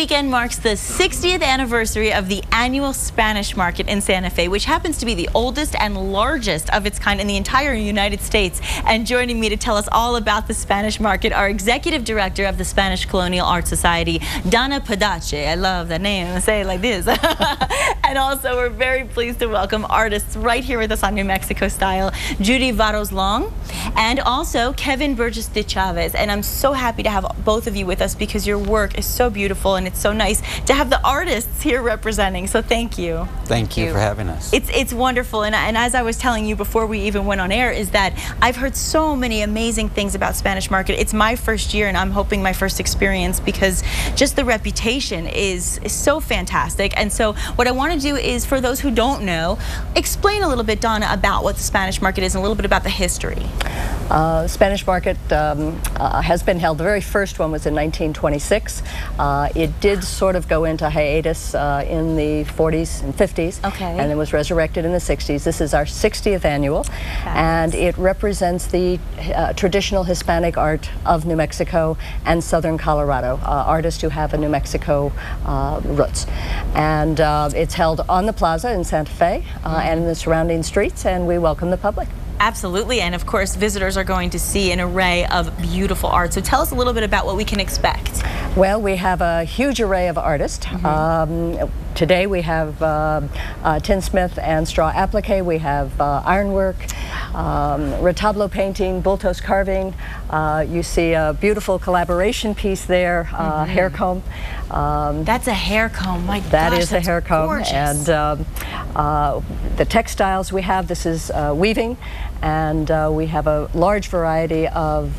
weekend marks the 60th anniversary of the annual Spanish Market in Santa Fe, which happens to be the oldest and largest of its kind in the entire United States. And joining me to tell us all about the Spanish Market, our Executive Director of the Spanish Colonial Art Society, Donna Padache. I love that name. I say it like this. And also, we're very pleased to welcome artists right here with us on New Mexico Style, Judy Varos Long, and also Kevin Burgess de Chavez. And I'm so happy to have both of you with us because your work is so beautiful and it's so nice to have the artists here representing. So thank you. Thank you for having us. It's wonderful. And as I was telling you before we even went on air, is that I've heard so many amazing things about Spanish Market. It's my first year and I'm hoping my first experience because just the reputation is so fantastic. And so what I want to do is, for those who don't know, explain a little bit, Donna, about what the Spanish Market is and a little bit about the history. Spanish Market has been held. The very first one was in 1926. It did sort of go into hiatus in the 40s and 50s, and then was resurrected in the 60s. This is our 60th annual, and it represents the traditional Hispanic art of New Mexico and southern Colorado, artists who have a New Mexico roots. And it's held on the plaza in Santa Fe and in the surrounding streets, and we welcome the public. Absolutely, and of course visitors are going to see an array of beautiful art. So tell us a little bit about what we can expect. Well, we have a huge array of artists. Today we have tinsmith and straw applique. We have ironwork, retablo painting, bultos carving. You see a beautiful collaboration piece there, hair comb. That's a hair comb. My gosh, that is a hair comb. Gorgeous. And the textiles we have, this is weaving, and we have a large variety of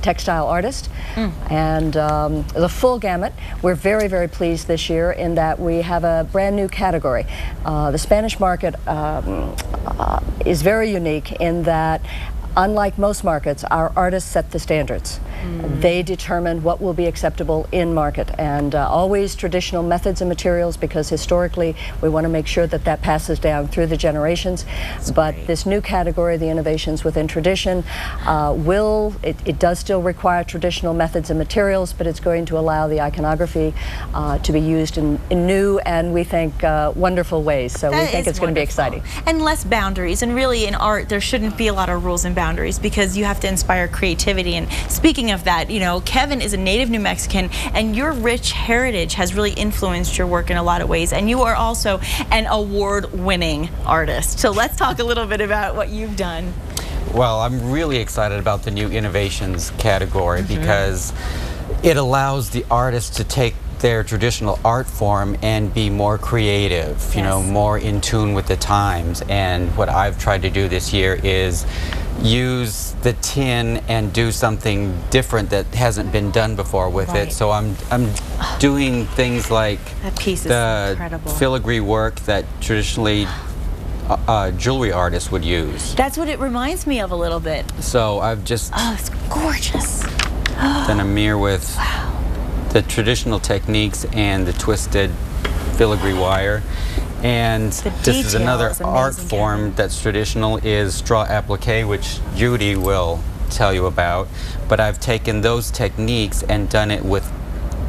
textile artists, and the full gamut. We're very, very pleased this year in that we have a brand new category. The Spanish Market is very unique in that, unlike most markets, our artists set the standards. They determine what will be acceptable in market, and always traditional methods and materials, because historically we want to make sure that that passes down through the generations. But this new category, the innovations within tradition, it does still require traditional methods and materials, but it's going to allow the iconography to be used in new and, we think, wonderful ways. So we think it's going to be exciting. And less boundaries, and really in art there shouldn't be a lot of rules and boundaries because you have to inspire creativity. And speaking of that, you know, Kevin is a native New Mexican, and your rich heritage has really influenced your work in a lot of ways, and you are also an award-winning artist. So let's talk a little bit about what you've done. Well, I'm really excited about the new innovations category because it allows the artists to take their traditional art form and be more creative, you know, more in tune with the times. And what I've tried to do this year is use the tin and do something different that hasn't been done before with it. So I'm doing things like that piece is the incredible filigree work that traditionally jewelry artists would use. That's what it reminds me of a little bit. So I've just it's gorgeous. done a mirror with the traditional techniques and the twisted filigree wire. And this is another art form that's traditional, is straw applique, which Judy will tell you about. But I've taken those techniques and done it with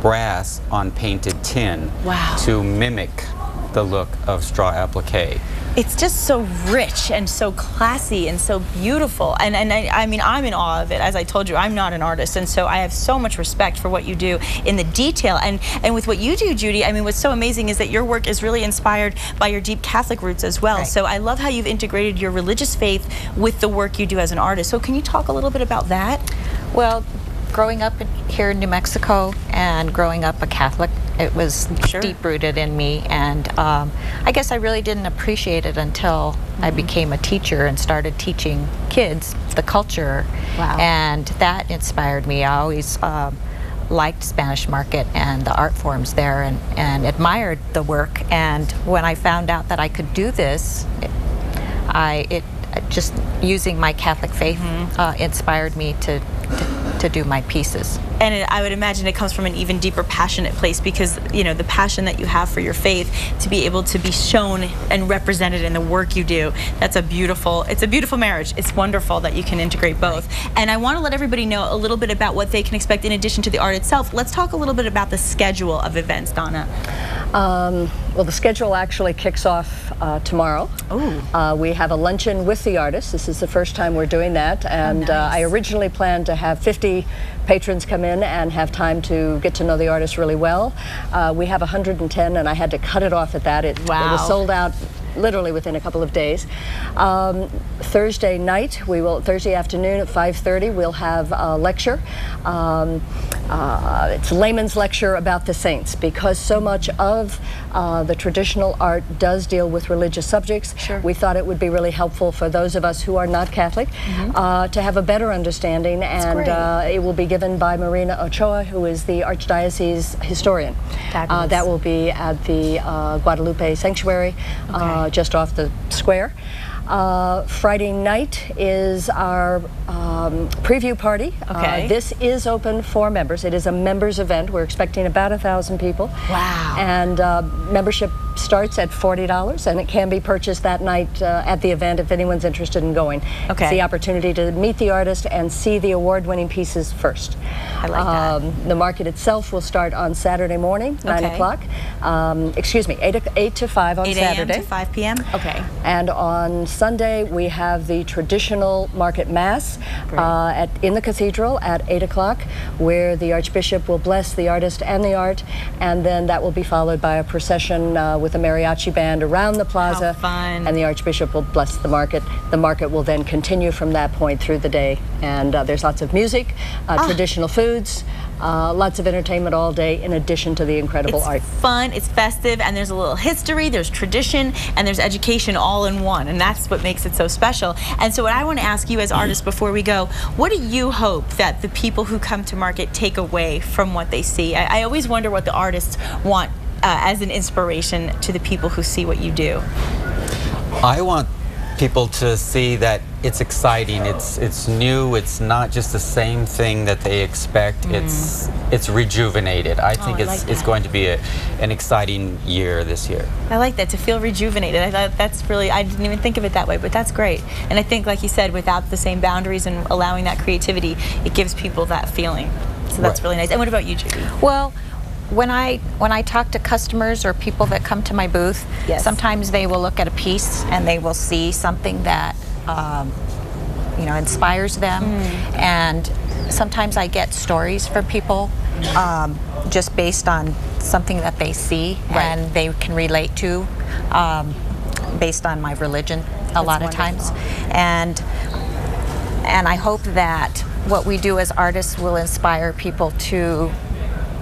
brass on painted tin to mimic the look of straw applique. It's just so rich and so classy and so beautiful, and I mean, I'm in awe of it. As I told you, I'm not an artist, and so I have so much respect for what you do in the detail. And with what you do, Judy, I mean, what's so amazing is that your work is really inspired by your deep Catholic roots as well. So I love how you've integrated your religious faith with the work you do as an artist. So can you talk a little bit about that? Well, growing up here in New Mexico and growing up a Catholic, it was deep-rooted in me, and I guess I really didn't appreciate it until I became a teacher and started teaching kids the culture, and that inspired me. I always liked Spanish Market and the art forms there, and admired the work, and when I found out that I could do this, just using my Catholic faith inspired me to to do my pieces. And I would imagine it comes from an even deeper passionate place, because the passion that you have for your faith, to be able to be shown and represented in the work you do, it's a beautiful marriage. It's wonderful that you can integrate both. And I want to let everybody know a little bit about what they can expect in addition to the art itself. Let's talk a little bit about the schedule of events, Donna. Well, the schedule actually kicks off tomorrow. We have a luncheon with the artists. This is the first time we're doing that, and nice. I originally planned to have 50 patrons come in and have time to get to know the artists really well. We have 110, and I had to cut it off at that. It was sold out literally within a couple of days. Thursday night, Thursday afternoon at 5:30, we'll have a lecture. It's a layman's lecture about the saints, because so much of the traditional art does deal with religious subjects. Sure. We thought it would be really helpful for those of us who are not Catholic to have a better understanding, and it will be given by Marina Ochoa, who is the Archdiocese historian. That will be at the Guadalupe Sanctuary, just off the square. Friday night is our preview party. This is open for members. It is a members event. We're expecting about 1,000 people. Wow. And membership starts at $40, and it can be purchased that night at the event if anyone's interested in going. It's the opportunity to meet the artist and see the award-winning pieces first. I like that. The market itself will start on Saturday morning, 9 o'clock. Excuse me, 8 to 5 on Saturday. 8 a.m. to 5 p.m.? Okay. And on Sunday, we have the traditional market mass in the cathedral at 8 o'clock, where the Archbishop will bless the artist and the art, and then that will be followed by a procession with a mariachi band around the plaza. How fun. And the Archbishop will bless the market. The market will then continue from that point through the day, and there's lots of music, traditional foods, lots of entertainment all day, in addition to the incredible art. It's fun, it's festive, and there's a little history, there's tradition, and there's education all in one, and that's what makes it so special. And so what I want to ask you as artists before we go, what do you hope that the people who come to market take away from what they see? I always wonder what the artists want as an inspiration to the people who see what you do. I want people to see that it's exciting, it's new, it's not just the same thing that they expect. It's rejuvenated. I think it's going to be an exciting year this year. I like that, to feel rejuvenated. I thought that's really, I didn't even think of it that way, but that's great. And I think, like you said, without the same boundaries and allowing that creativity, it gives people that feeling. So that's really nice. And what about you, Judy? Well, when I talk to customers or people that come to my booth, sometimes they will look at a piece and they will see something that inspires them, and sometimes I get stories from people just based on something that they see and they can relate to, based on my religion a lot of times, and I hope that what we do as artists will inspire people to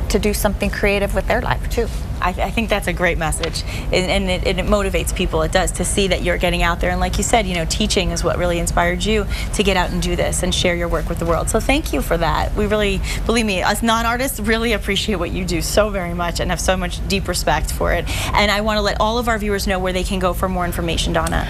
do something creative with their life too. I think that's a great message, and it motivates people. It does, to see that you're getting out there, and like you said, teaching is what really inspired you to get out and do this and share your work with the world. So thank you for that. We really, believe me, us non-artists really appreciate what you do so very much and have so much deep respect for it. And I want to let all of our viewers know where they can go for more information, Donna.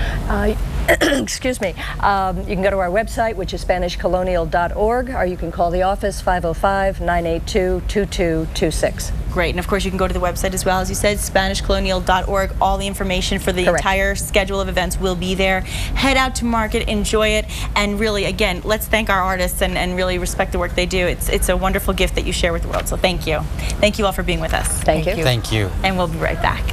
Excuse me. You can go to our website, which is SpanishColonial.org, or you can call the office, 505-982-2226. Great. And of course, you can go to the website as well, as you said, SpanishColonial.org. All the information for the entire schedule of events will be there. Head out to market, enjoy it, and really, again, let's thank our artists and really respect the work they do. It's a wonderful gift that you share with the world. So thank you. Thank you all for being with us. Thank you. Thank you. And we'll be right back.